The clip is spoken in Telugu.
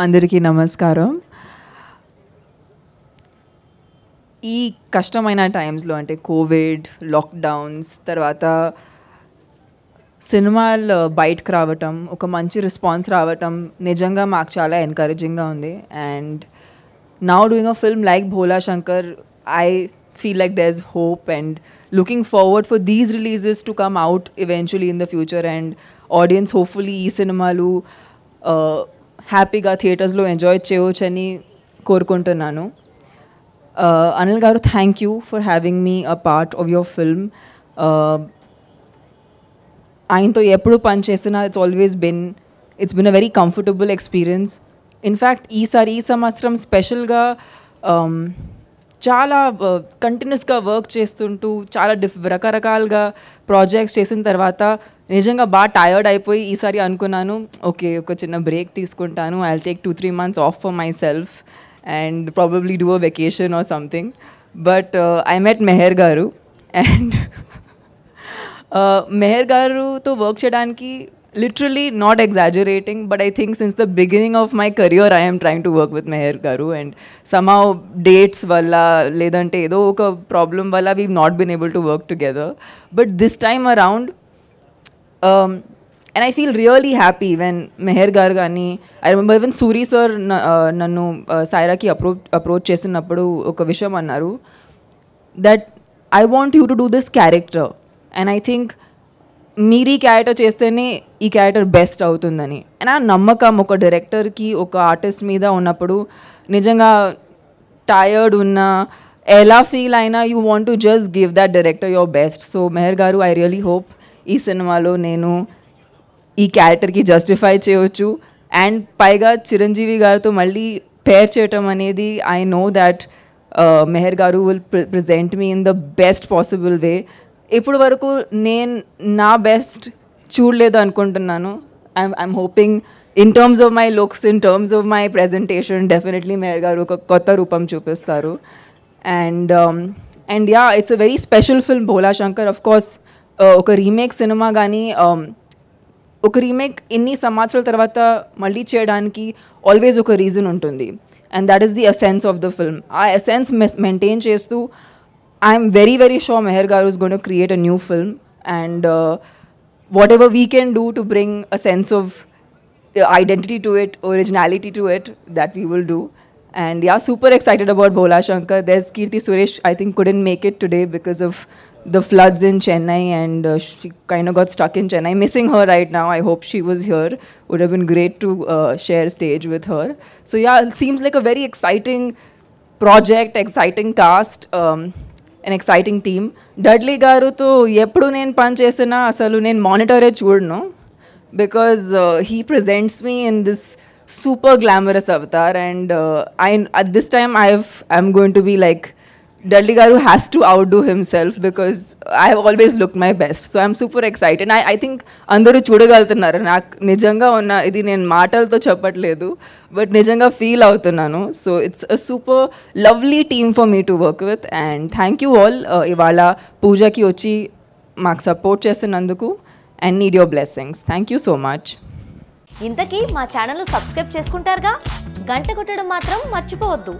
అందరికీ నమస్కారం. ఈ కష్టమైన టైమ్స్లో అంటే కోవిడ్, లాక్డౌన్స్ తర్వాత సినిమాలు బయటకు రావటం, ఒక మంచి రెస్పాన్స్ రావటం నిజంగా మాకు చాలా ఎంకరేజింగ్గా ఉంది. And now doing a film like Bhola Shankar, I feel like there's hope and looking forward for these releases to come out eventually in the future and audience hopefully ee cinemalu happy ga theaters lo enjoy cheyochani korukuntunnanu. Anil garu, thank you for having me a part of your film. ఆయనతో ఎప్పుడు పని చేసినా it's been a very comfortable experience. In fact ఈ సంవత్సరం స్పెషల్గా చాలా కంటిన్యూస్గా వర్క్ చేస్తుంటూ చాలా రకరకాలుగా ప్రాజెక్ట్స్ చేసిన తర్వాత నిజంగా బాగా టయర్డ్ అయిపోయి ఈసారి అనుకున్నాను, ఓకే ఒక చిన్న బ్రేక్ తీసుకుంటాను, I will take 2-3 months off for myself and probably do a vacation or something. But I met Meher garu and Meher గారుతో వర్క్ చేయడానికి literally not exaggerating, but I think since the beginning of my career I am trying to work with Meher garu, and somehow dates valla ledante edo oka problem valla we've not been able to work together. But this time around and I feel really happy when Meher garu gani, I remember even Suri sir nannu Saira ki approach chesinappudu oka vishayam annaru that I want you to do this character, and I think మీరు ఈ క్యారెక్టర్ చేస్తేనే ఈ క్యారెక్టర్ బెస్ట్ అవుతుందని. అండ్ ఆ నమ్మకం ఒక డైరెక్టర్కి ఒక ఆర్టిస్ట్ మీద ఉన్నప్పుడు నిజంగా టయర్డ్ ఉన్నా ఎలా ఫీల్ అయినా you want to just give that director your best. So Meher garu, I really hope ఈ సినిమాలో నేను ఈ క్యారెక్టర్కి జస్టిఫై చేయవచ్చు. అండ్ పైగా చిరంజీవి గారితో మళ్ళీ పేర్ చేయటం అనేది I know that Meher garu will present me in the best possible way. ఇప్పుడు వరకు నేను నా బెస్ట్ చూడలేదు అనుకుంటున్నాను. I'm hoping in terms of my looks, in terms of my presentation definitely Meher garu ఒక కొత్త రూపం చూపిస్తారు. And yeah, it's a very special film Bhola Shankar. Of course ఒక రీమేక్ సినిమా కానీ ఒక రీమేక్ ఇన్ని సంవత్సరాల తర్వాత మళ్ళీ చేయడానికి ఆల్వేస్ ఒక రీజన్ ఉంటుంది, and that is the essence of the film. ఆ ఎసెన్స్ మెయింటైన్ చేస్తూ I'm very, very sure Meher garu is going to create a new film, and whatever we can do to bring a sense of identity to it, originality to it, that we will do. And yeah, super excited about Bhola Shankar. There's Kirti Suresh, I think couldn't make it today because of the floods in Chennai, and she kind of got stuck in Chennai. Missing her right now. I hope she was here. Would have been great to share stage with her. So yeah, it seems like a very exciting project, exciting cast. an exciting team. Dudley garuto eppudu nenu pan chesina asalu nenu monitor chudnu, because he presents me in this super glamorous avatar, and at this time I'm going to be like, Dudley garu has to outdo himself because I have always looked my best. So I'm super excited. I think andaru chudagaltunnaru నాకు నిజంగా ఉన్న ఇది నేను మాటలతో చెప్పట్లేదు, బట్ నిజంగా ఫీల్ అవుతున్నాను. So it's a super lovely team for me to work with, and thank you all ఇవాళ పూజకి వచ్చి మాకు సపోర్ట్ చేస్తున్నందుకు, and need your blessings. Thank you so much. ఇంతకీ మా ఛానల్ను సబ్స్క్రైబ్ చేసుకుంటారుగా, గంట కొట్టడం మాత్రం మర్చిపోవద్దు.